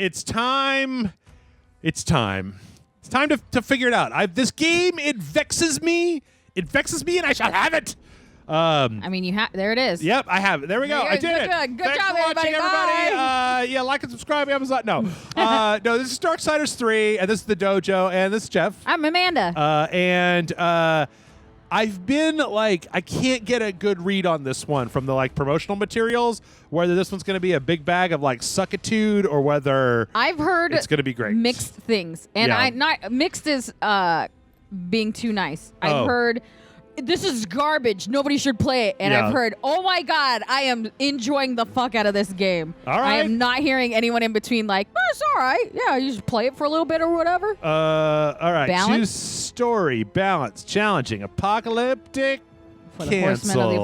It's time. It's time to figure it out. This game, it vexes me. It vexes me, and I shall have it. I mean, you have. There it is. Yep, I have it. There we go. I did it. Good Thanks job, for watching, everybody. Yeah, like and subscribe. Amazon. No, no. This is Darksiders 3, and this is the Dojo, and this is Jeff. I'm Amanda. And I've been like, I can't get a good read on this one from the like promotional materials, whether this one's going to be a big bag of like suckitude or whether I've heard it's going to be great. Mixed things, and Yeah. mixed is being too nice. I've heard this is garbage. Nobody should play it. And Yeah. I've heard, oh my God, I am enjoying the fuck out of this game. All right. I am not hearing anyone in between like, oh, it's all right. Yeah, you just play it for a little bit or whatever. All right. Balance? Choose story, balance, challenging, apocalyptic, For the horsemen of the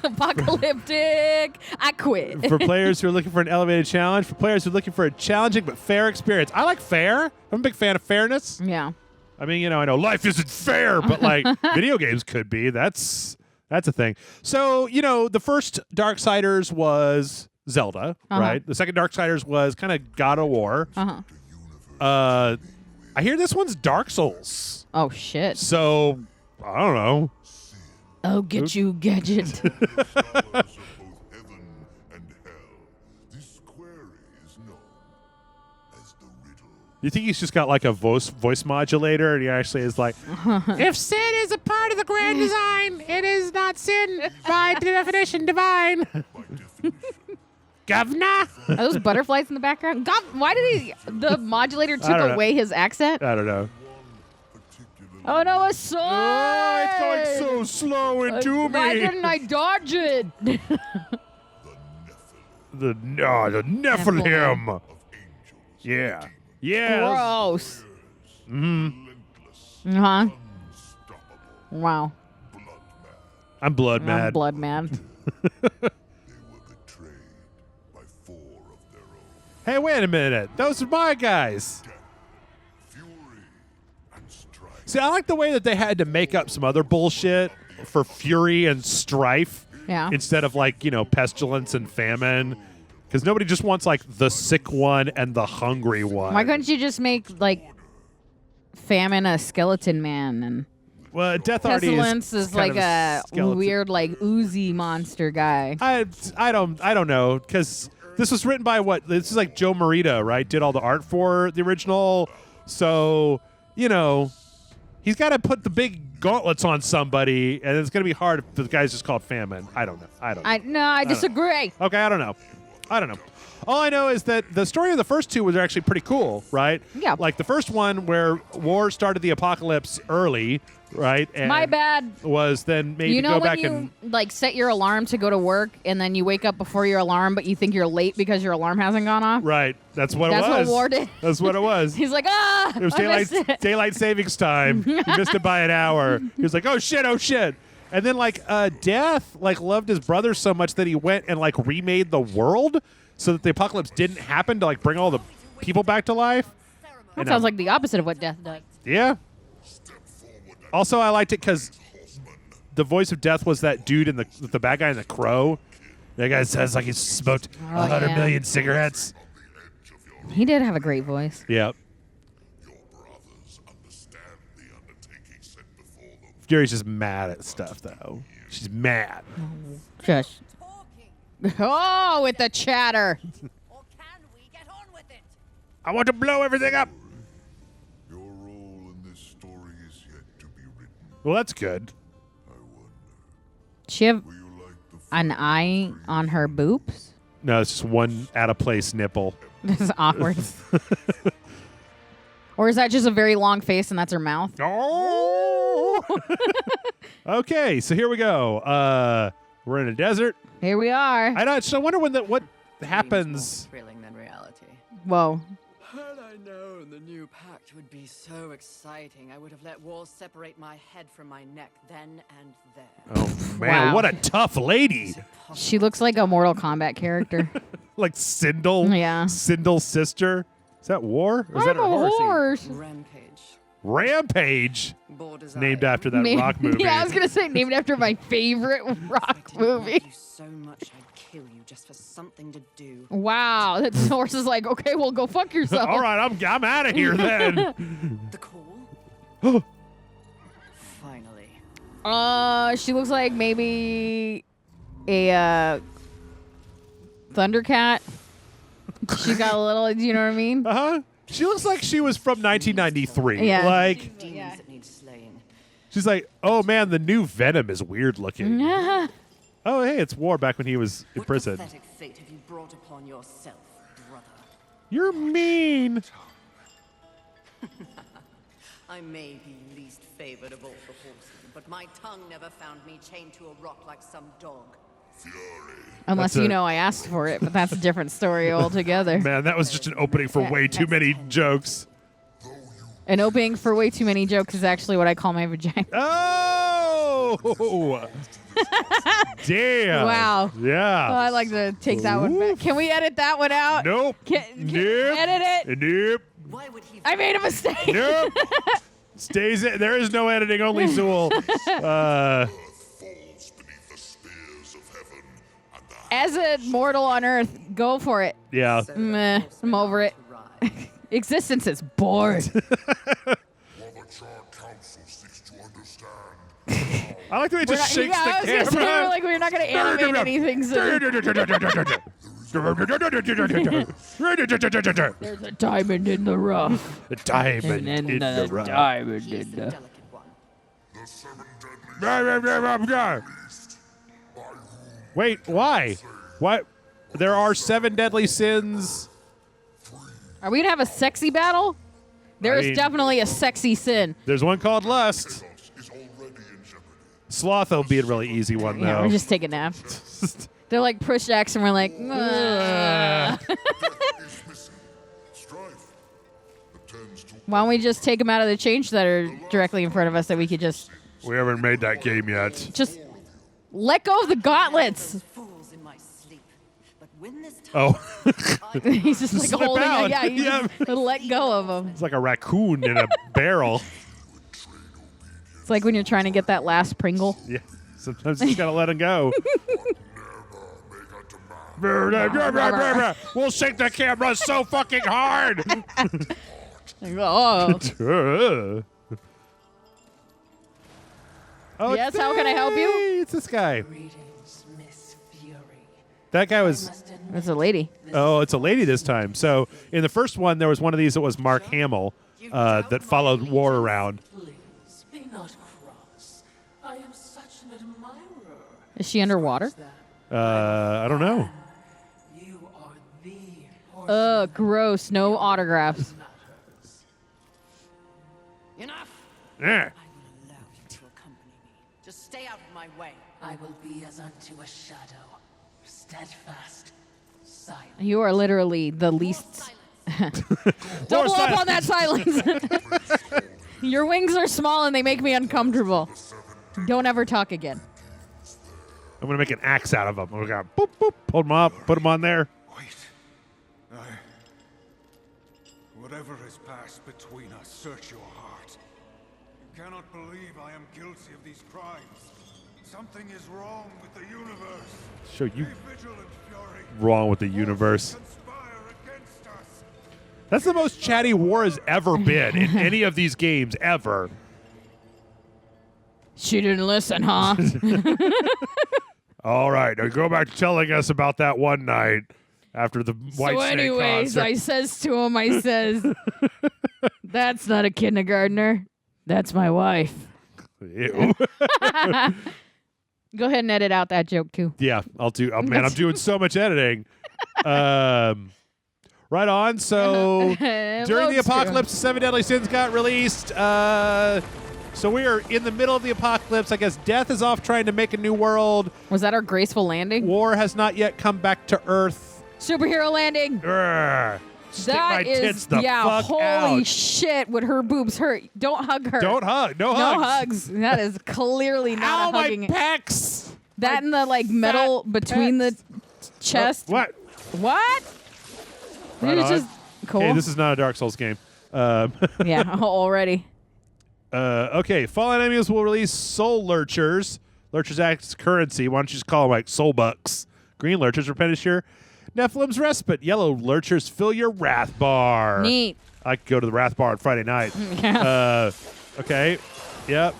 apocalyptic. I quit. For players who are looking for an elevated challenge, for players who are looking for a challenging but fair experience. I like fair. I'm a big fan of fairness. Yeah. I mean, I know life isn't fair, but like video games could be. That's a thing. So, the first Darksiders was Zelda, right? The second Darksiders was kind of God of War. I hear this one's Dark Souls. Oh, shit. So, I don't know. Oh, get you, Gadget. You think he's just got like a voice modulator, and he actually is like, if sin is a part of the grand design, it is not sin by definition divine. Governor. Are those butterflies in the background? God, why did the modulator took don't know. away his accent? I don't know. Oh no, a sword! Oh, it's going so slow into me. Why didn't I dodge it? The Nephilim. Yeah. Yeah. Gross. Uh-huh. Wow. I'm blood I'm mad. blood mad. Hey, wait a minute. Those are my guys. See, I like the way that they had to make up some other bullshit for fury and strife instead of like, pestilence and famine. Because nobody just wants like the sick one and the hungry one. Why couldn't you just make like famine a skeleton man and well, death already pestilence is like a skeleton. weird like oozy monster guy? I don't know, because this was written by this is like Joe Morita, right? Did all the art for the original, so he's got to put the big gauntlets on somebody, and it's gonna be hard if the guy's just called famine. I don't know. I disagree. Okay, I don't know. All I know is that the story of the first two was actually pretty cool, right? Yeah. Like the first one where war started the apocalypse early, right? And My bad. was then made to go when back you and like set your alarm to go to work and then you wake up before your alarm, but you think you're late because your alarm hasn't gone off? right. That's what That's it was. what war did. That's what it was. He's like, It was I missed it. daylight savings time. He missed it by an hour. He was like, oh shit. And then like Death like loved his brother so much that he went and like remade the world so that the apocalypse didn't happen to like bring all the people back to life. That sounds like the opposite of what Death does. Yeah. Also, I liked it because the voice of Death was that dude in the bad guy in The Crow. That guy says like he smoked 100 million cigarettes. He did have a great voice. Yep. Fury's just mad at stuff, though. She's mad. Shush. Oh, with the chatter. Or can we get on with it? I want to blow everything up. Your role in this story is yet to be written. Well, that's good. I wonder, She have will you like the an eye on her boobs? No, it's just one out-of-place nipple. This is awkward. Or is that just a very long face and that's her mouth? Oh! Okay, so here we go. We're in a desert. Here we are. I wonder what happens. More thrilling than reality. Whoa. Had I known the new pact would be so exciting, I would have let walls separate my head from my neck then and there. Oh man, Wow. what a tough lady! She looks like a Mortal Kombat character. Like Sindel. Yeah. Sindel's sister. Is that War? Or is that I'm her a horse? horse. Rampage. Rampage. Bored as Named I am, after that rock movie. Yeah, I was going to say named after my favorite rock I didn't movie. love you so much I'd kill you just for something to do. Wow, that horse is like, okay, well, go fuck yourself. All right, I'm out of here then. The call? Finally. She looks like maybe a Thundercat. She got a little, do you know what I mean? Uh-huh. She looks like she was from 1993. Yeah. Like, Demons that need slaying. she's like, oh man, the new Venom is weird looking. Oh, hey, it's War back when he was in What prison. pathetic fate have you brought upon yourself, brother? You're mean. I may be least favored of all the horses, but my tongue never found me chained to a rock like some dog. Fury. Unless That's you a- know I asked for it, but that's a different story altogether. Man, that was just an opening for way too many jokes. An opening for way too many jokes is actually what I call my vagina. Oh! Damn. Wow. Yeah. Oh, I'd like to take that one back. Can we edit that one out? Nope. Can Nope. edit it? Nope. Why would he? I made a mistake. Nope. Stays in. There is no editing, only Zool. Falls beneath the spears of heaven, and the As a mortal on Earth, go for it. Yeah. Meh, I'm over it. Existence is bored. while the Charred Council seeks to understand. I like the way it just shakes I was the gonna say, camera. we're not going to animate anything soon. There's a diamond in the rough. The diamond in the rough. diamond She's in the the... delicate one. The seven deadly Wait, why? What? There are 7 deadly sins. Are we going to have a sexy battle? There I is mean- definitely a sexy sin. There's one called lust. is already in jeopardy. Sloth will be a really easy one, Yeah, though. we're just taking a nap. They're like push X and we're like, Death is missing. Strife attends to why don't we just take them out of the change that are directly in front of us that we could just We haven't made that game yet. let go of the gauntlets. Fools in my sleep. But when this time Oh, He's just like Slip holding out. it. Yeah, you Yeah. just let go of them. it's like a raccoon in a barrel. It's like when you're trying to get that last Pringle. Yeah, sometimes you just gotta let him go. We'll shake the camera so fucking hard. Oh, Oh, Yes, how can I help you? hey, It's this guy. Greetings, Miss Fury. That guy was. it's a lady. Oh, it's a lady this time. So in the first one, there was one of these that was Mark Hamill that followed War around. Please, be not cross. I am such an admirer. Is she underwater? I don't know. You are the horse Ugh, gross. No autographs. matters. Enough! Yeah. I will allow you to accompany me. Just stay out of my way. I will be as unto a shadow, steadfast, silent. You are literally the least. Double up on that silence. Your wings are small and they make me uncomfortable. Don't ever talk again. I'm gonna make an axe out of him. We're gonna boop boop, pull him up, put him on there. Wait. Whatever has passed between us, search your heart. You cannot believe I am guilty of these crimes. Something is wrong with the universe. Show you Be vigilant, Fury. wrong with the universe. Conspire against us. That's the most chatty War has ever been in any of these games ever. She didn't listen, huh? All right, now go back to telling us about that one night after the White So Snake anyways, concert. I says to him, I says, that's not a kindergartner. That's my wife. Ew. Go ahead and edit out that joke, too. Yeah, I'll do. Oh man, I'm doing so much editing. Right on. So during the Loads to. apocalypse, 7 Deadly Sins got released. So we are in the middle of the apocalypse. I guess Death is off trying to make a new world. Was that our graceful landing? War has not yet come back to Earth. Superhero landing. Urgh. Stick my That is, tits the yeah, fuck holy out. shit, would her boobs hurt? Don't hug her. Don't hug. No No hugs. hugs. That is clearly Ow, not a my hugging. pecs. That and the like metal between the chest. What? What? Right It's on. just cool. Hey, this is not a Dark Souls game. Yeah, already. Okay, Fallen Enemies will release Soul Lurchers. Lurchers act as currency. Why don't you just call them like Soul Bucks? Green lurchers replenish your Nephilim's respite. Yellow lurchers fill your wrath bar. Neat. I could go to the wrath bar on Friday night. Yeah. Okay. Yep.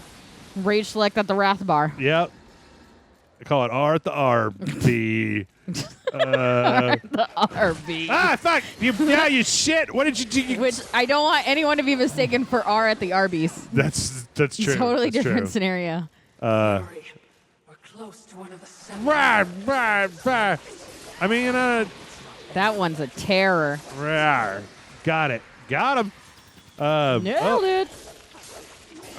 Rage select at the Wrath Bar. Yep. I call it R at the RB. The RB. Fuck. You shit. What did you do? Which I don't want anyone to be mistaken for R at the Arby's. That's true. Totally That's different true. scenario. We're close to one of the seven. I mean, That one's a terror. got it. Got him. Nailed it.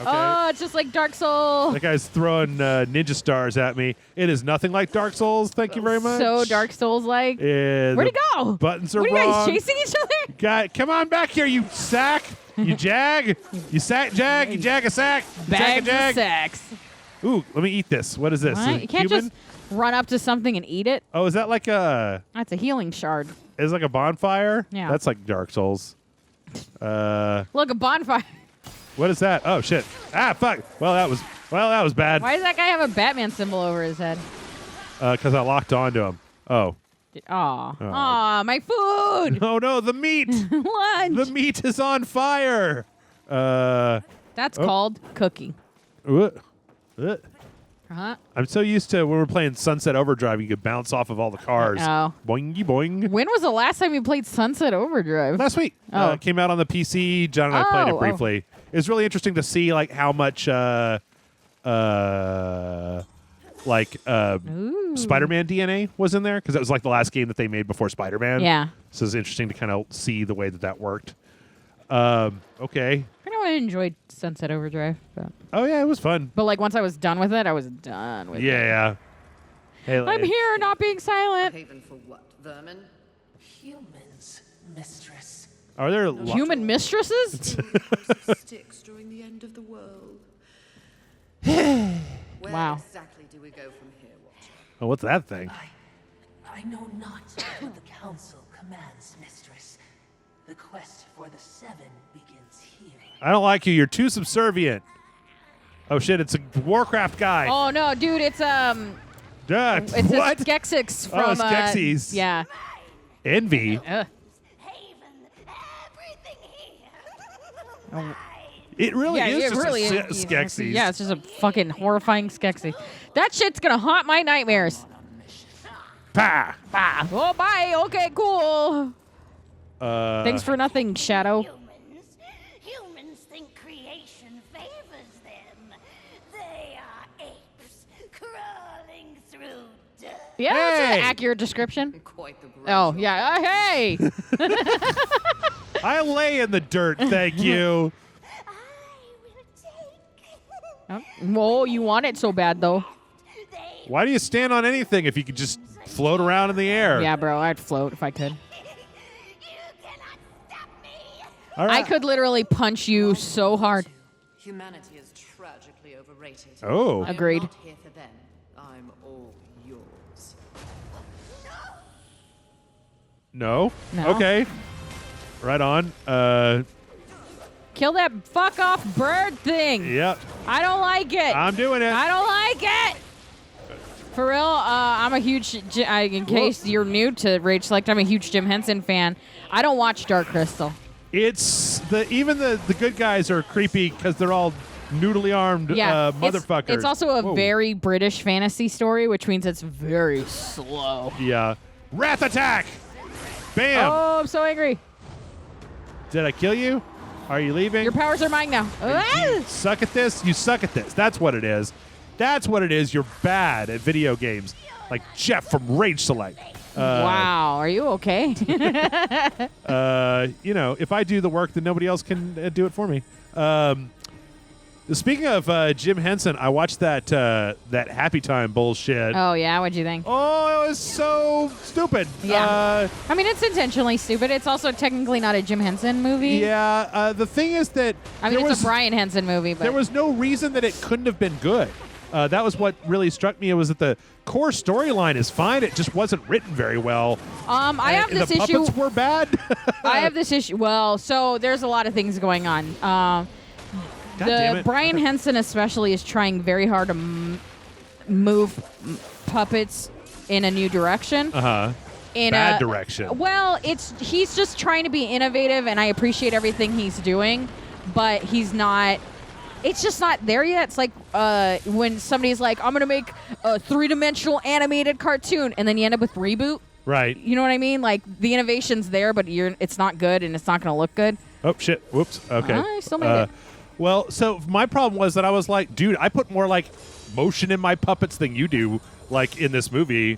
Okay. Oh, it's just like Dark Souls. That guy's throwing ninja stars at me. It is nothing like Dark Souls. Thank you very much. So Dark Souls like. Yeah, Where'd he the go? Buttons are what are you wrong. guys chasing each other? Guy, come on back here, you sack. You jag. You sack jag. You jag a sack. Bags Jag a of jag. sex. Ooh, let me eat this. What is this? What? Is it You can't human? just run up to something and eat it. Oh, is that like a? That's a healing shard. Is it like a bonfire? Yeah. That's like Dark Souls. Look, a bonfire. What is that? Oh shit! Fuck! Well, that was bad. Why does that guy have a Batman symbol over his head? Because I locked onto him. Oh. Aw, my food. Oh no, the meat! Lunch. The meat is on fire. That's called cooking. Uh-huh. I'm so used to when we're playing Sunset Overdrive, you could bounce off of all the cars. Oh. Boingy boing. When was the last time you played Sunset Overdrive? Last week. Oh. It came out on the PC. John and I played it Oh. briefly. It was really interesting to see like how much Spider-Man DNA was in there because it was like the last game that they made before Spider-Man. Yeah. So it's interesting to kind of see the way that worked. Okay. I know I enjoyed Sunset Overdrive, Oh yeah, it was fun. but like once I was done with it, I was done with it. Yeah. Hey, I'm here, not being silent. Haven for what? Vermin? Humans, mistress. Are there Human mistresses? Sticks during the end of the world. Where Wow. exactly do we go from here, Watcher? Oh, what's that thing? I know not what the council commands, mistress. The quest for the seven begins here. I don't like you. You're too subservient. Oh shit! It's a Warcraft guy. Oh no, dude, it's it's what? a Skeksis from Oh, Skeksis. yeah. Envy. Haven, everything here. It really Yeah, is it just really a is. Skeksis. Yeah, it's just a fucking horrifying Skeksis. That shit's gonna haunt my nightmares. Pah. Ah. Oh, bye. Okay, cool. Thanks for nothing, Shadow. Humans think creation favors them. They are apes crawling through dirt. Yeah, that's Hey. an accurate description. Quite the grudge. Oh, yeah. Hey. I lay in the dirt. Thank you. I will take. Oh, well, you want it so bad, though. They Why do you stand on anything if you could just float around in the air? Yeah, bro, I'd float if I could. You cannot stop me. All right. I could literally punch you so hard. Humanity is tragically overrated. Oh. I am Agreed. not here for them. I'm all yours. No. No. Okay. Right on. Kill that fuck off bird thing. Yep. I don't like it. I'm doing it. I don't like it. For real, I'm a huge. In case you're new to Rage Select, I'm a huge Jim Henson fan. I don't watch Dark Crystal. It's even the good guys are creepy because they're all noodly armed Yeah, motherfuckers. It's also a Whoa. very British fantasy story, which means it's very slow. Yeah. Wrath attack. Bam. Oh, I'm so angry. Did I kill you? Are you leaving? Your powers are mine now. Ah! Suck at this? You suck at this. That's what it is. That's what it is. You're bad at video games. Like Jeff from Rage Select. Wow, are you okay? If I do the work, then nobody else can do it for me. Speaking of Jim Henson, I watched that Happy Time bullshit. Oh yeah, what'd you think? Oh, it was so stupid. Yeah. I mean, it's intentionally stupid. It's also technically not a Jim Henson movie. Yeah. The thing is that I mean, there it's a Brian Henson movie, but there was no reason that it couldn't have been good. That was what really struck me. It was that the core storyline is fine. It just wasn't written very well. I have And this the issue. puppets were bad. I have this issue. Well, so there's a lot of things going on. God damn it. Brian Henson especially is trying very hard to move puppets in a new direction. Bad direction. Well, he's just trying to be innovative, and I appreciate everything he's doing, but he's not. It's just not there yet. It's like when somebody's like, "I'm gonna make a 3-dimensional animated cartoon," and then you end up with Reboot. Right. You know what I mean? Like the innovation's there, but it's not good, and it's not gonna look good. Oh shit! Whoops. Okay. I still made it. Well, so my problem was that I was like, dude, I put more like motion in my puppets than you do, like in this movie.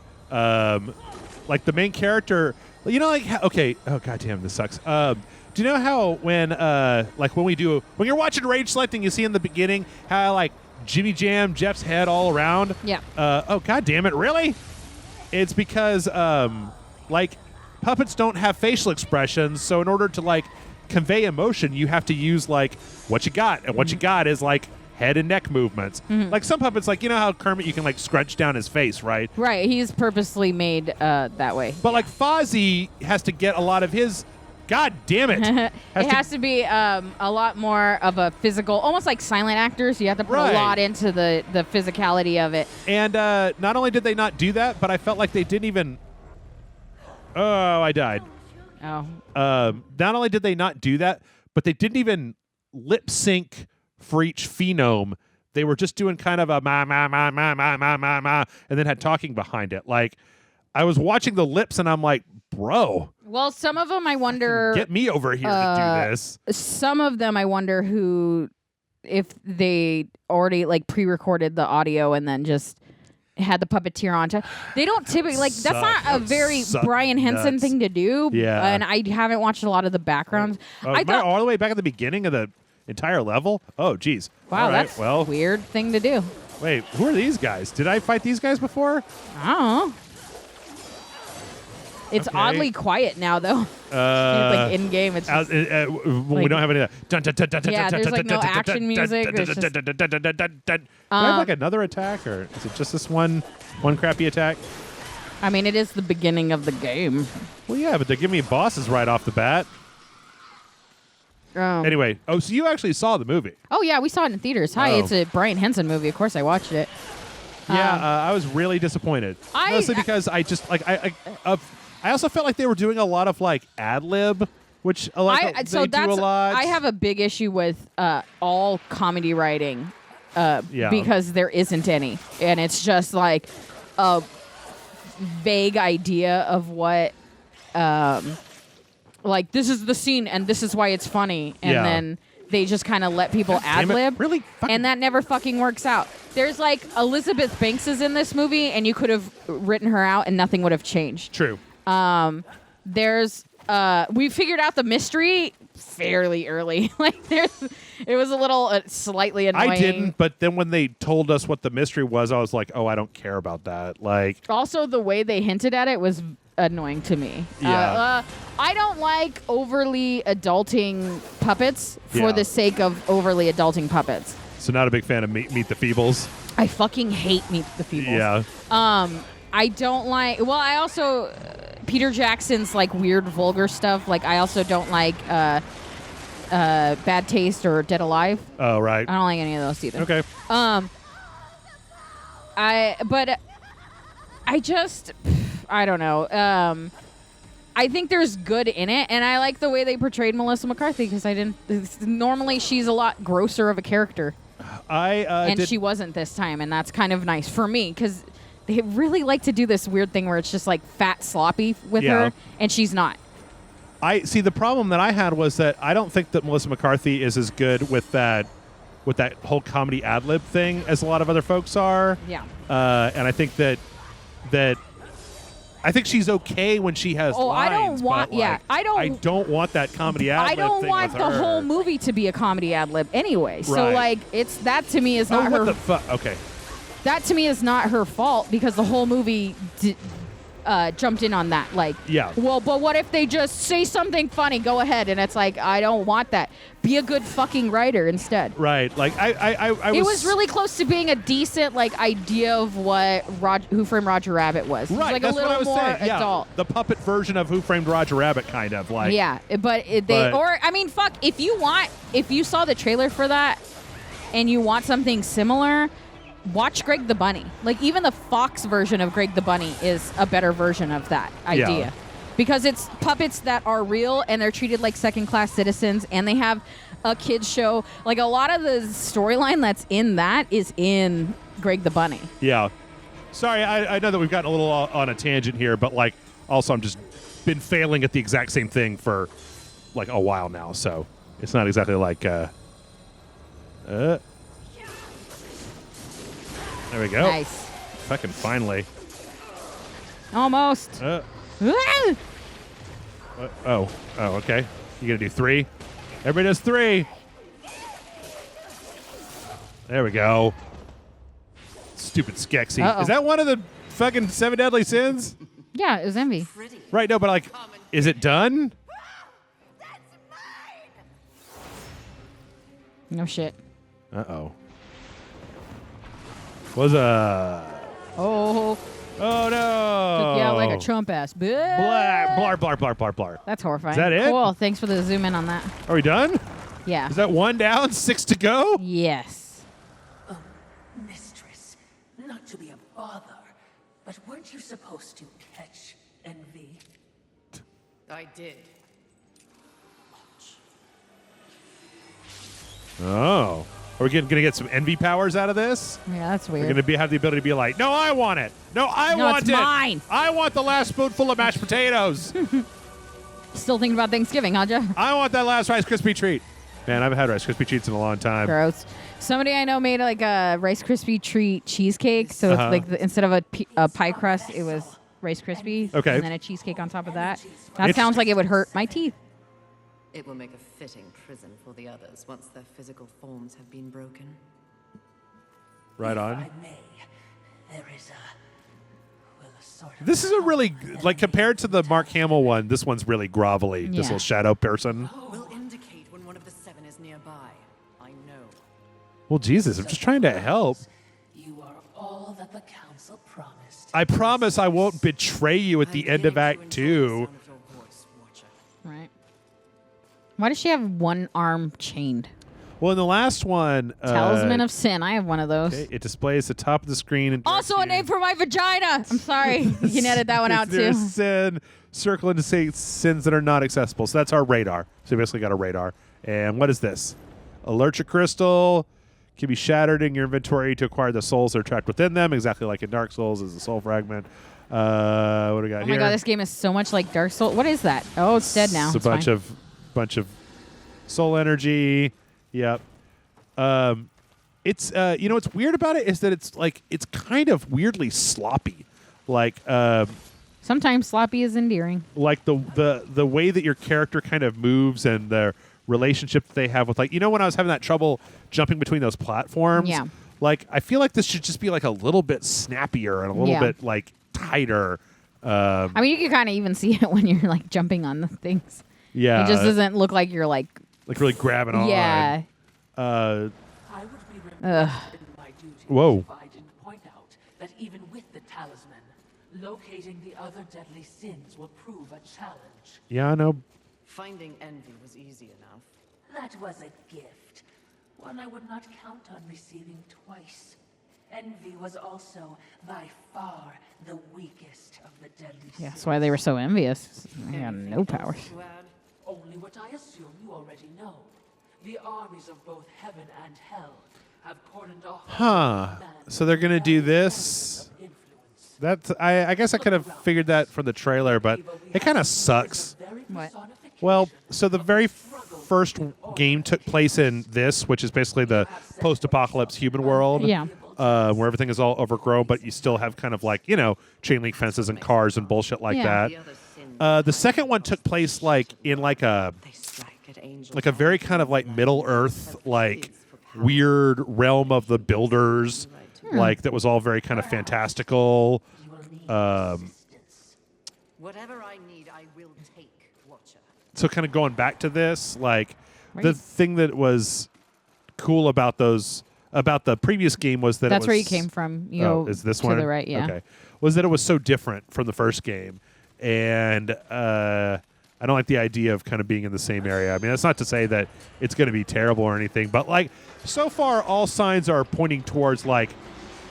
Like the main character, you know, like okay, oh goddamn, this sucks. Do you know how when when you're watching Rage Selecting, you see in the beginning how like Jimmy Jam Jeff's head all around? Yeah. Oh goddamn it, really? It's because like puppets don't have facial expressions, so in order to like convey emotion, you have to use like what you got, and what you got is like head and neck movements. Like some puppets, like you know how Kermit, you can like scrunch down his face, right? Right. He's purposely made that way. But like Fozzie has to get a lot of his. God damn it! It has to be a lot more of a physical, almost like silent actors. You have to put a lot into the physicality of it. And not only did they not do that, but I felt like they didn't even. Oh, I died. Oh. Not only did they not do that, but they didn't even lip sync for each phenome. They were just doing kind of a ma ma ma ma ma ma ma ma, and then had talking behind it. Like I was watching the lips, and I'm like, bro. Well, some of them I wonder. Get me over here to do this. Some of them I wonder if they already like pre-recorded the audio and then just had the puppeteer on to. They don't typically like that's not a very Ryan Henson thing to do. Yeah. And I haven't watched a lot of the backgrounds. I thought all the way back at the beginning of the entire level. Oh, geez. Wow, all right, that's a weird thing to do. Wait, who are these guys? Did I fight these guys before? I don't know. It's oddly quiet now, though. Like in game, it's just, we don't have any of that. Yeah, there's like no action music. Do I have like another attack, or is it just this one crappy attack? I mean, it is the beginning of the game. Well, yeah, but they give me bosses right off the bat. Anyway, so you actually saw the movie? Oh yeah, we saw it in theaters. Hi, it's a Ryan Henson movie. Of course, I watched it. Yeah, I was really disappointed. Mostly because I just like I also felt like they were doing a lot of like ad lib, which do a lot. I have a big issue with all comedy writing because there isn't any, and it's just like a vague idea of what like this is the scene and this is why it's funny, and then they just kind of let people ad lib, and that never fucking works out. There's like Elizabeth Banks is in this movie, and you could have written her out and nothing would have changed. True. There's we figured out the mystery fairly early. Like it was a little slightly annoying. I didn't, but then when they told us what the mystery was, I was like, oh, I don't care about that. Like also the way they hinted at it was annoying to me. Yeah. I don't like overly adulting puppets for the sake of overly adulting puppets. So not a big fan of Meet the Feebles. I fucking hate Meet the Feebles. Yeah. I don't like. Well, I also Peter Jackson's like weird vulgar stuff. Like I also don't like Bad Taste or Dead Alive. Oh right. I don't like any of those either. Okay. I don't know. I think there's good in it, and I like the way they portrayed Melissa McCarthy because normally she's a lot grosser of a character. She wasn't this time, and that's kind of nice for me because they really like to do this weird thing where it's just like fat sloppy with her, and she's not. I see. The problem that I had was that I don't think that Melissa McCarthy is as good with that whole comedy ad lib thing as a lot of other folks are. Yeah. And I think that I think she's okay when she has lines. I don't want. But, like, I don't want that comedy ad lib. I don't thing want with the her. whole movie to be a comedy ad lib anyway. So Right. like, it's that to me is not her. What the fuck? Okay. That to me is not her fault because the whole movie jumped in on that. Like, well, but what if they just say something funny? Go ahead, and it's like I don't want that. Be a good fucking writer instead. Right. Like It was really close to being a decent like idea of what Who Framed Roger Rabbit was. It was Right. like That's a little what I was more saying. Yeah. adult. The puppet version of Who Framed Roger Rabbit, kind of like. Yeah, but I mean, fuck. If you saw the trailer for that, and you want something similar. watch Greg the Bunny. Like, even the Fox version of Greg the Bunny is a better version of that idea. Yeah. Because it's puppets that are real and they're treated like second-class citizens, and they have a kids show. Like, a lot of the storyline that's in that is in Greg the Bunny. Yeah. Sorry, I know that we've gotten a little on a tangent here, but like, also I'm just been failing at the exact same thing for like a while now, so it's not exactly like. There we go. Nice. Fucking finally. Almost. Oh, okay. You gonna do 3? Everybody does 3. There we go. Stupid Skeksis. Uh-oh. Is that one of the fucking 7 deadly sins? Yeah, it was envy. Right, no, but like, is it done? No shit. Uh-oh. Was Oh, Oh, no. took you out like a chump ass. Blar, blar, blar, blar, blar. That's horrifying. Is that it? Cool. Thanks for the zoom in on that. Are we done? Yeah. Is that 1 down, 6 to go? Yes. Oh, mistress, not to be a bother, but weren't you supposed to catch envy? I did. Oh. Are we going to get some envy powers out of this? Yeah, that's We're weird. going to have the ability to be like, no, I want it. No, I No, want it's it. mine. I want the last spoonful of mashed potatoes. Still thinking about Thanksgiving, huh, Jeff? I want that last Rice Krispie treat. Man, I haven't had Rice Krispie treats in a long time. Gross. Somebody I know made like a Rice Krispie treat cheesecake. So it's like instead of a pie crust, it was Rice Krispie. Okay. And then a cheesecake on top of that. That sounds like it would hurt my teeth. It will make a fitting prison for the others once their physical forms have been broken. Right If on. I may, there is a sort of This is a really, like, compared to the Mark Hamill one, this one's really grovelly. This Yeah. little shadow person. Will indicate when one of the 7 is nearby. I know. Well, Jesus, I'm just trying to help. You are all that the council promised. I promise I won't betray you at the I'm end of beginning Act to enjoy the 2. sound of your voice, Watcher. Right. Why does she have one arm chained? Well, in the last one, Talisman of Sin. I have one of those. okay, it displays the top of the screen. And Also a name for my vagina. I'm sorry. You can edit that one out There's too. sin, circle into sins that are not accessible. So that's our radar. So we basically got a radar. And what is this? A Lurcher crystal can be shattered in your inventory to acquire the souls that are trapped within them, exactly like in Dark Souls is a soul fragment. What do we got Oh here? my god, this game is so much like Dark Souls. What is that? Oh, it's dead now. It's a It's bunch fine. of soul energy. Yep. It's you know what's weird about it is that it's kind of weirdly sloppy. Like Sometimes sloppy is endearing. like the way that your character kind of moves and the relationship that they have with, like, you know, when I was having that trouble jumping between those platforms. Yeah. Like, I feel like this should just be like a little bit snappier and a little Yeah. bit like tighter. I mean, you can kind of even see it when you're like jumping on the things. Yeah. It just doesn't look like you're like, like really grabbing on. yeah. I would be Ugh. remiss in my duty Whoa. if I didn't point out that even with the talisman, locating the other deadly sins will prove a challenge. Yeah, I know. Finding envy was easy enough. That was a gift, one I would not count on receiving twice. Envy was also by far the weakest of the deadly Yeah, sins. that's why they were so envious. They had no powers. To add, Only what I assume you already know. The armies of both heaven and hell have cordoned off. Huh. So they're gonna do this. Influence. That's I guess I could have figured that from the trailer, but it kind of sucks. What? Well, so the very first game took place in this, which is basically the post-apocalypse human world. Yeah. Where everything is all overgrown, but you still have kind of like, you know, chain link fences and cars and bullshit like Yeah. the other sins, that. The second one took place like in like a they strike at angels. like a very kind of like Middle Earth, like weird realm of the builders, like that was all very kind of fantastical. You will need assistance. Whatever I need, I will take, Watcher. So kind of going back to this, like Right. the thing that was cool about the previous game was that That's it was, where you came from. You Oh, go is this to one the right, yeah. Okay, was that it was so different from the first game, and I don't like the idea of kind of being in the same area. I mean, that's not to say that it's going to be terrible or anything, but like so far, all signs are pointing towards like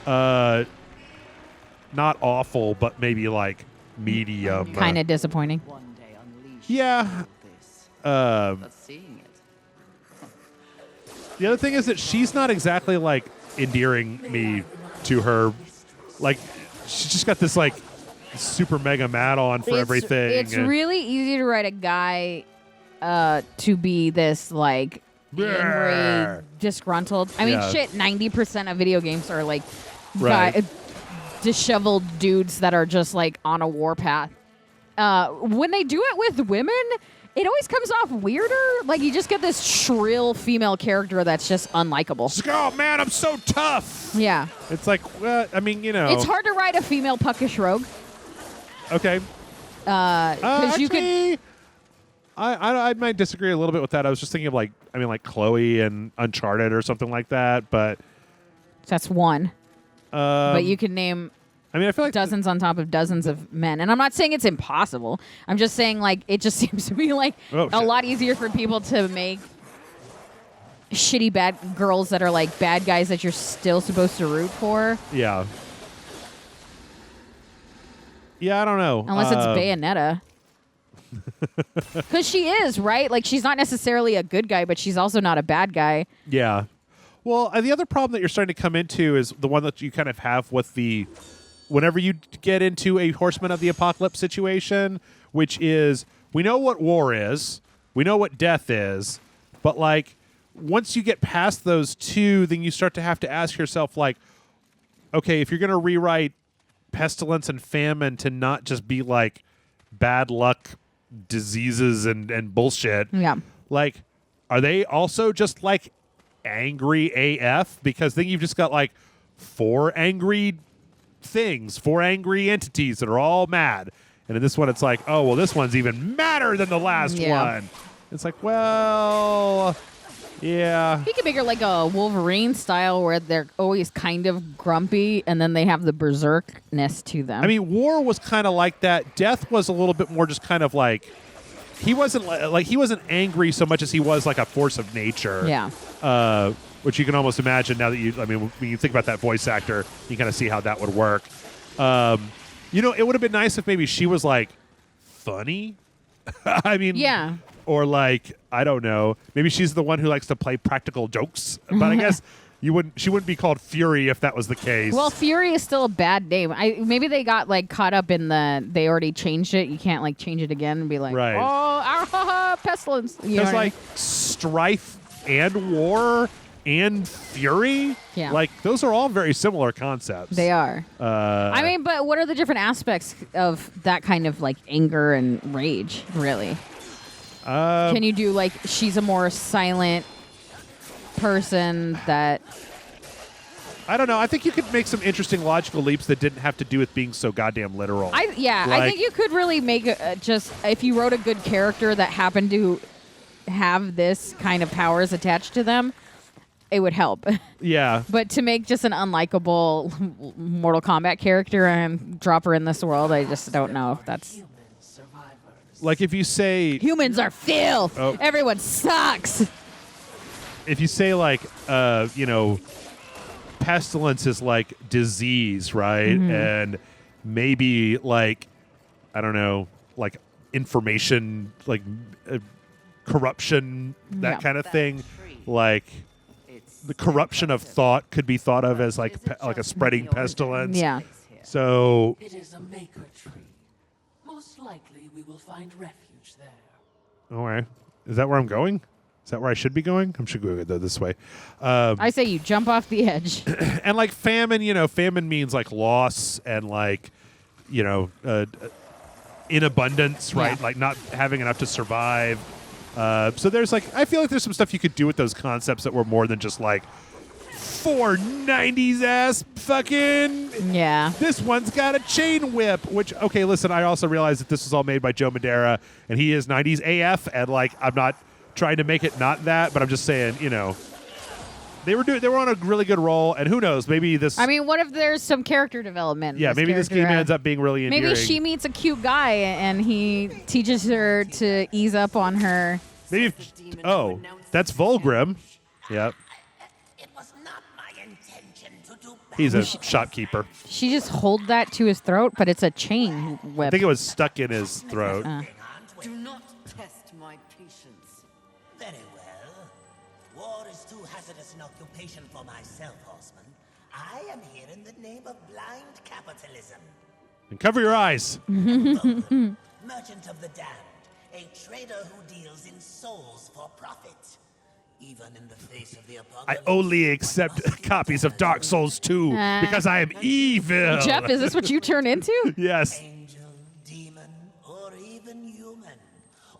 Not awful, but maybe like medium. Kind of disappointing. One day unleash Yeah. this. Um, But seeing it, the other thing is that she's not exactly like endearing me to her. Like, she's just got this like super mega mad on for everything. It's and- really easy to write a guy to be this like angry, disgruntled. I mean, Yeah. shit. 90% of video games are like Right. disheveled dudes that are just like on a warpath. When they do it with women, it always comes off weirder. Like you just get this shrill female character that's just unlikable. It's like, oh man, I'm so tough. Yeah, It's like, well, I mean, you know. it's hard to write a female puckish rogue Okay. because you could. Actually, I might disagree a little bit with that. I was just thinking of like Chloe and Uncharted or something like that. But That's one, but you can name I mean, I feel like dozens on top of dozens of men. And I'm not saying it's impossible. I'm just saying, like, it just seems to be, like, Oh, a shit. lot easier for people to make shitty bad girls that are, like, bad guys that you're still supposed to root for. Yeah. Yeah, I don't know. Unless it's Bayonetta. Because she is, right? Like, she's not necessarily a good guy, but she's also not a bad guy. Yeah. Well, the other problem that you're starting to come into is the one that you kind of have with the whenever you get into a Horseman of the Apocalypse situation, which is we know what war is, we know what death is, but like once you get past those two, then you start to have to ask yourself like, okay, if you're going to rewrite pestilence and famine to not just be like bad luck, diseases and bullshit, Yeah. like are they also just like angry AF? Because then you've just got like 4 angry things, 4 angry entities that are all mad. And in this one, it's like, oh, well, this one's even madder than the last Yeah. one. It's like, well, yeah. You could make her like a Wolverine style where they're always kind of grumpy and then they have the berserkness to them. I mean, War was kind of like that. Death was a little bit more just kind of like, he wasn't angry so much as he was like a force of nature. yeah. Which you can almost imagine now that when you think about that voice actor, you kind of see how that would work. It would have been nice if maybe she was like funny. I mean, Yeah. Or like, I don't know, maybe she's the one who likes to play practical jokes. But I guess she wouldn't be called Fury if that was the case. Well, Fury is still a bad name. Maybe they got like caught up in they already changed it. You can't like change it again and be like, Right. oh, pestilence. You know because what I like strife and war and fury, Yeah. like those are all very similar concepts. mean? They are. I I mean, but what are the different aspects of that kind of like anger and rage, really? Can you do like she's a more silent person that I don't know. I think you could make some interesting logical leaps that didn't have to do with being so goddamn literal. I Like- think you could really make just if you wrote a good character that happened to have this kind of powers attached to them, it would help. Yeah. But to make just an unlikable Mortal Kombat character and drop her in this world, I just don't know if that's... Like if you say Humans are filth! Oh. Everyone sucks! like pestilence is like disease, right? Mm-hmm. And maybe like I don't know, like information, like corruption, that Yeah. kind of thing. Like the corruption of thought could be thought of as like like a spreading pestilence. Yeah. So It is a maker tree. Most likely we will find refuge there. all right, is that where I'm going? Is that where I should be going? I'm should go this way. I say you jump off the edge. And like famine, famine means like loss and like, in abundance, right? Yeah. Like not having enough to survive. So there's like, I feel like there's some stuff you could do with those concepts that were more than just like 4 90s ass fucking. Yeah. This one's got a chain whip, which, okay, listen, I also realize that this was all made by Joe Madera and he is 90s AF. And like, I'm not trying to make it not that, but I'm just saying, they were on a really good roll, and who knows, maybe this. I mean, what if there's some character development? yeah, maybe this game ends up being really endearing. Maybe she meets a cute guy and he teaches her to ease up on her. Maybe. That's Vulgrim. Yep. It was not my intention He's a shopkeeper. She just hold that to his throat, but it's a chain I whip. think it was stuck in his throat. Do not test my patience. Very well. War is too hazardous an occupation for myself, horseman. I am here in the name of blind capitalism. And cover your eyes. Vulgrim, merchant of the damned, a trader who deals in souls for profit. Even in the face of the I apocalypse, only accept copies of Dark Souls 2 because I am evil. Jeff, is this what you turn into? Yes. angel, demon, or even human.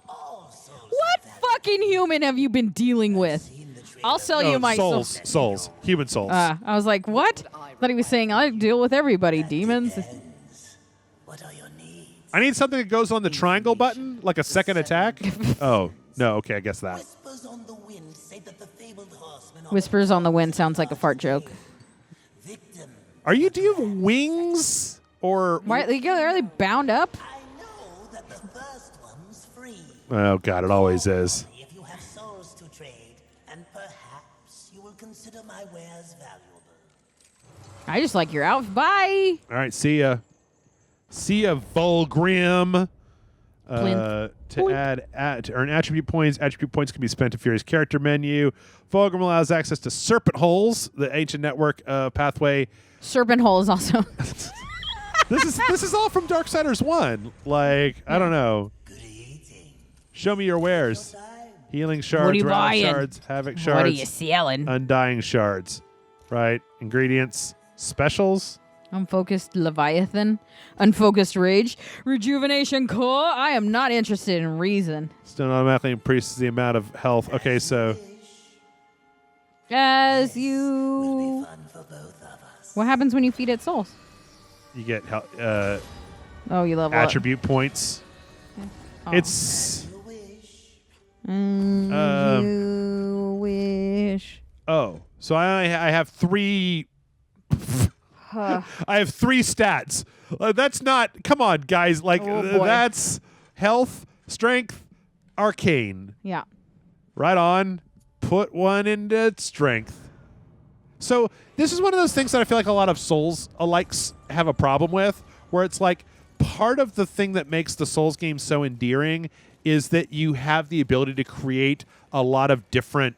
All souls What have fucking human have you been dealing with? seen the trader. I'll sell No, you my soul. souls. Human souls. I was like, what? Thought he was saying I deal with everybody, demons. What are your needs? I need something that goes on the triangle button, like a second attack. Oh, no, okay, I guess that. Whispers on the wind say that the fabled horseman Whispers on the wind sounds like a fart joke. victim. Do you have wings? Or Why are they bound up? I know that the first one's free. oh god, it always is. If you have souls to trade, and perhaps you will consider my wares valuable. I just like your outfit. Bye. All right, see ya. See ya, Vulgrim. Plinth. To earn attribute points can be spent to Fury's character menu. Vulgrim allows access to serpent holes, the ancient network pathway. Serpent hole is also. This is all from Darksiders 1. Like, I don't know. Good eating. Show me your wares. Healing shards, What are you relic buying? shards, havoc What are you shards, selling? undying shards. Right? Ingredients, specials. Unfocused Leviathan. Unfocused Rage. Rejuvenation Core. I am not interested in reason. Stone automatically increases the amount of health. Okay, so As Will you. be fun for both of us. What happens when you feed it souls? you get Oh, you level up. attribute points. Oh. It's You wish. You wish. so I have 3. I have 3 stats. That's not. Come on, guys. Like Oh, boy. that's health, strength, arcane. Yeah. Right on. Put one into strength. So this is one of those things that I feel like a lot of Souls alikes have a problem with, where it's like part of the thing that makes the Souls game so endearing is that you have the ability to create a lot of different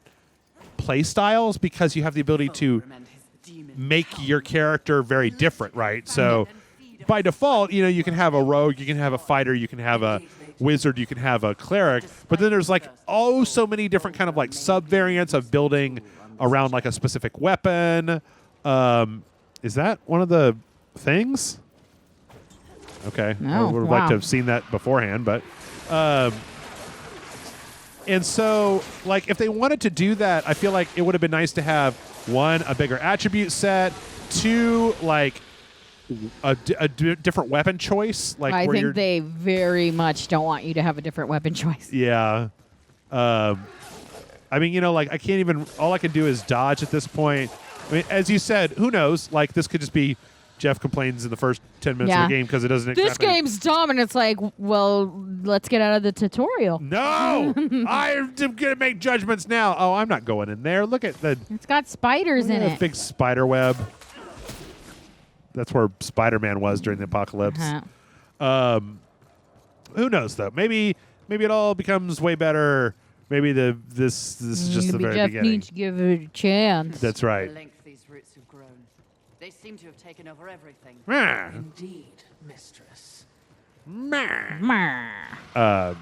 play styles because you have the ability to Vulgrim and his demon make your character very different, right? So by default, you can have a rogue, you can have a fighter, you can have a wizard, you can have a cleric, but then there's like so many different kind of like sub-variants of building around like a specific weapon. Is that one of the things? Okay. I Oh, would have wow. liked to have seen that beforehand, but and so like if they wanted to do that, I feel like it would have been nice to have 1, a bigger attribute set, 2, like a different weapon choice. Like I where you're, think they very much don't want you to have a different weapon choice. yeah. I mean, like I can't even. All I can do is dodge at this point. I mean, as you said, who knows? Like this could just be Jeff complains in the first 10 minutes Yeah. of the game because it doesn't. This exactly game's dumb, and it's like, well, let's get out of the tutorial. No, I'm gonna make judgments now. Oh, I'm not going in there. Look at the It's got spiders in it. big spider web. That's where Spider-Man was during the apocalypse. Uh-huh. Who knows though? Maybe it all becomes way better. Maybe this is just the Maybe very Jeff beginning. needs to give it a chance. That's The right. length these roots have grown. They seem to have taken over everything. Meh. Indeed, mistress. Meh. I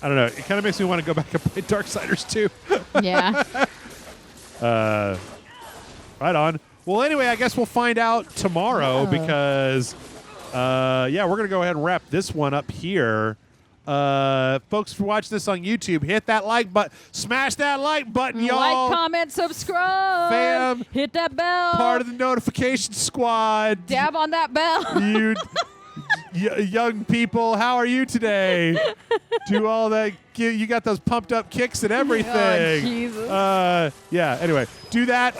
don't know. It kind of makes me want to go back and play Darksiders 2. Yeah. Right on. Well, anyway, I guess we'll find out tomorrow because, we're going to go ahead and wrap this one up here. Folks, if you watch this on YouTube, hit that like button. Smash that like button, y'all. Like, comment, subscribe. Fam. Hit that bell. Part of the notification squad. Dab on that bell. You young people, how are you today? Do all that. You got those pumped up kicks and everything. Oh, Jesus. Yeah, anyway, do that.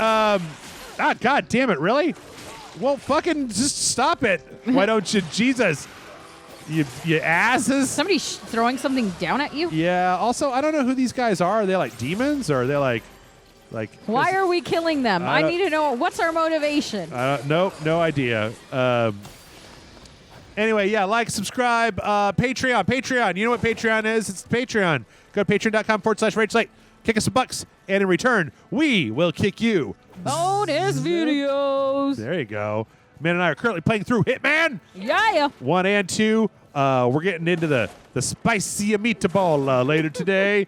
God damn it, really? Well, fucking just stop it. Why don't you? Jesus. You asses. Somebody throwing something down at you? Yeah, also, I don't know who these guys are. Are they like demons or are they like Like, Why are we killing them? I need to know what's our motivation. Nope, no idea. Anyway, yeah, like, subscribe, Patreon. You know what Patreon is? It's Patreon. Go to patreon.com/RageLite. Kick us some bucks, and in return, we will kick you. Bonus videos. There you go. Man and I are currently playing through Hitman Yeah. 1 and 2. We're getting into the spicy meatball later today.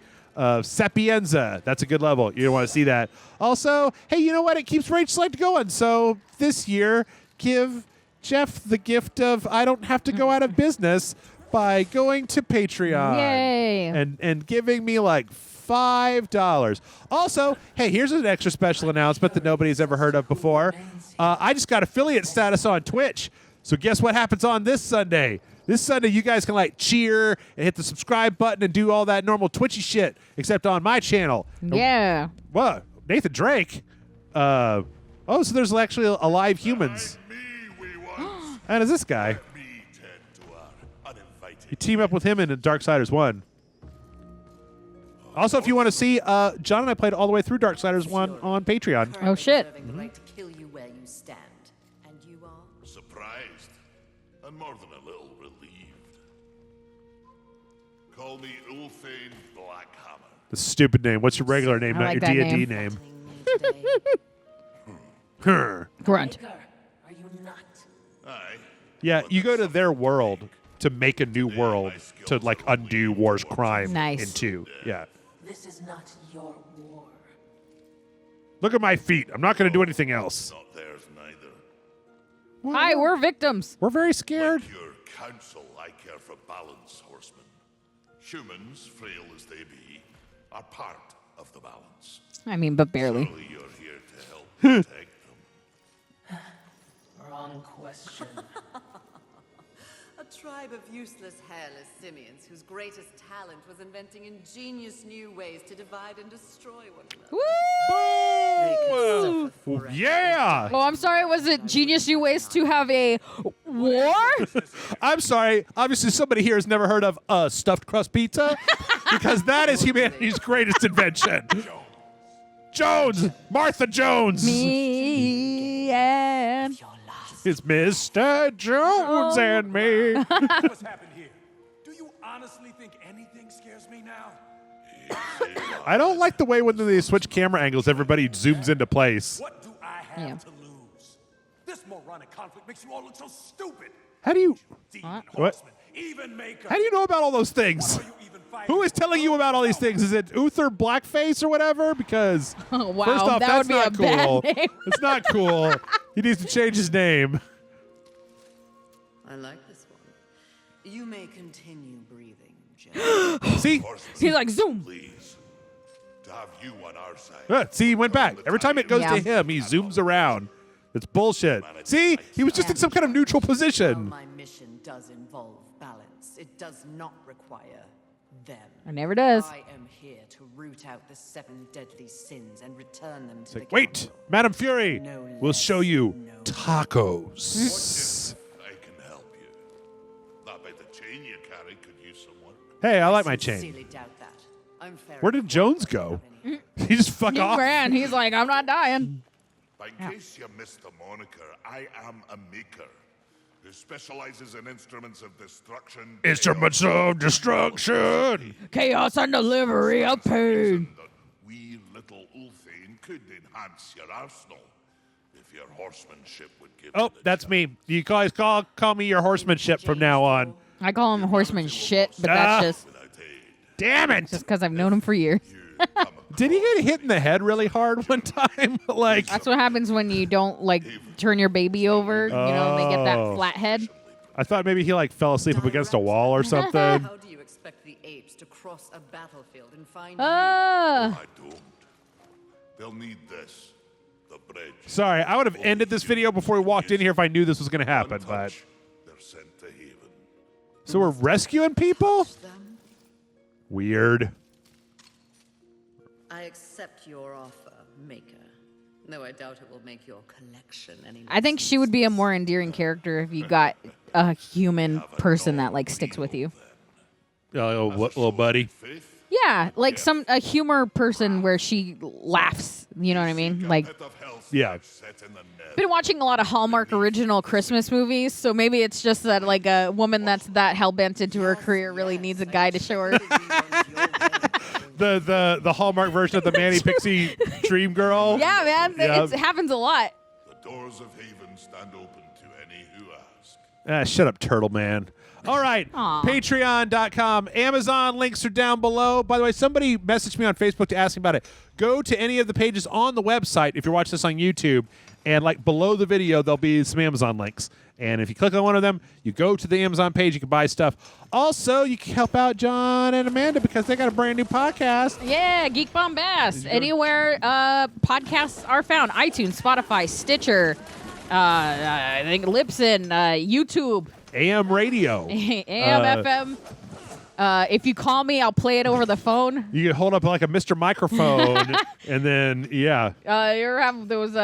Sapienza. That's a good level. You don't want to see that. Also, hey, you know what? It keeps Rage Select going. So this year, give Jeff the gift of I don't have to go out of business by going to Patreon. Yay. And giving me like $5. Also, hey, here's an extra special announcement that nobody's ever heard of before. I just got affiliate status on Twitch. So guess what happens on this Sunday? This Sunday, you guys can like cheer and hit the subscribe button and do all that normal Twitchy shit, except on my channel. Yeah. What? Nathan Drake? So there's actually a live humans. And is this guy? You team up with him in Darksiders 1. Also, if you want to see, John and I played all the way through Darksiders 1 on Patreon. Oh, shit. The right to kill you where you stand. And you are? Surprised, and more than a little relieved. Call me Ulthane Blackhammer. The stupid name. What's your regular name, I not like your that D&D name. name? Today. Grunt. Maker, are you not? Aye. Yeah, you go to their world to make a new world to like undo war's crime Nice. in 2. Yeah. This is not your war. Look at my feet. I'm not going to do anything else. Not theirs neither. Hi, we're victims. We're very scared. Like your counsel, I care for balance, horsemen. Humans, frail as they be, are part of the balance. I mean, but barely. Surely you're here to help protect them. Wrong question. A tribe of useless, hairless simians whose greatest talent was inventing ingenious new ways to divide and destroy one another. They can suffer forever. Yeah. Oh, I'm sorry. Was it genius new ways to have a war? I'm sorry. Obviously, somebody here has never heard of stuffed crust pizza because that is humanity's greatest invention. Jones. Martha Jones. Me and It's Mr. Jones and me. What's happened here? Do you honestly think anything scares me now? I don't like the way when they switch camera angles, everybody zooms into place. What do I have Yeah. to lose? This moronic conflict makes you all look so stupid. How do you Demon, What? horseman, even maker. how do you know about all those things? Are you even fighting? Who is telling you about all these things? Is it Uther Blackface or whatever? Because oh, wow, first off, that that's would be not a bad cool. name. It's not cool. He needs to change his name. I like this one. You may continue breathing, Jeff. See? He's like, zoom. Please. To have you on our side. See, he went back. Every time it goes Yeah. to him, he zooms around. It's bullshit. See? He was just in some kind of neutral While position. my mission does involve balance, it does not require them. It never does. I am here to root out the 7 deadly sins and return them to the Wait, council. Madam Fury, No we'll less, show you no tacos. I can help you. That by the chain you carry could use some work. Hey, I like my chain. Sincerely doubt that. I'm fair Where did enough. Jones go? He just fuck He off. ran. He's like, I'm not dying. By case you missed the moniker, I am a maker who specializes in instruments of destruction. Instruments chaos, of destruction. Chaos and delivery of pain. that wee little Ulthane could enhance your arsenal if your horsemanship would give Oh, it a that's chance. me. You guys call me your horsemanship from now on. I call him horseman shit, but Ah. that's just Without aid, Damn it! because I've known him for years. you come Did he get hit in the head really hard one time? Like, That's what happens when you don't like turn your baby over. You know, they get that Oh. flat head. I thought maybe he like fell asleep up against a wall or something. How do you expect the apes to cross a battlefield and find Ah. I don't. They'll need this. The bridge. Sorry, I would have ended this video before we walked in here if I knew this was going to happen. But Untouched, they're sent to haven. so we're rescuing people? them? Weird. I accept your offer, Maker. Though I doubt it will make your collection any less. I think she would be a more endearing character if you got a human person that like sticks with you. Oh, little buddy. Faith, Yeah, like a humor person where she laughs. You know what I mean? Like, Yeah. been watching a lot of Hallmark original Christmas movies, so maybe it's just that like a woman that's that hell bent into her career really needs a guy to show her. The Hallmark version of the Manny Pixie Dream Girl. Yeah, man, Yep. it happens a lot. The doors of Haven stand open to any who ask. Shut up, Turtle Man. All right, Aw. Patreon.com. Amazon links are down below. By the way, somebody messaged me on Facebook to ask me about it. Go to any of the pages on the website if you're watching this on YouTube, and like below the video, there'll be some Amazon links. And if you click on one of them, you go to the Amazon page, you can buy stuff. Also, you can help out John and Amanda because they got a brand new podcast. Yeah, Geek Bombast. Anywhere podcasts are found. iTunes, Spotify, Stitcher, I think Libsyn, YouTube. AM radio. AM, FM. If you call me, I'll play it over the phone. You can hold up like a Mr. Microphone, and then, yeah. You ever have those,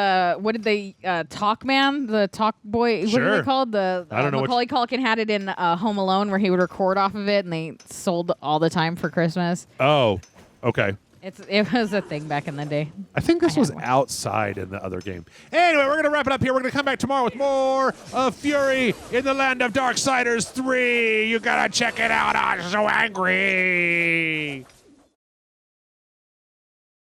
what did they, Talk Man? The Talk Boy? What Sure. are they called? The I don't know Macaulay Culkin had it in Home Alone where he would record off of it, and they sold all the time for Christmas. Oh, okay. It was a thing back in the day. I think this was had one. outside in the other game. Anyway, we're going to wrap it up here. We're going to come back tomorrow with more of Fury in the land of Darksiders 3. You got to check it out. I'm so angry.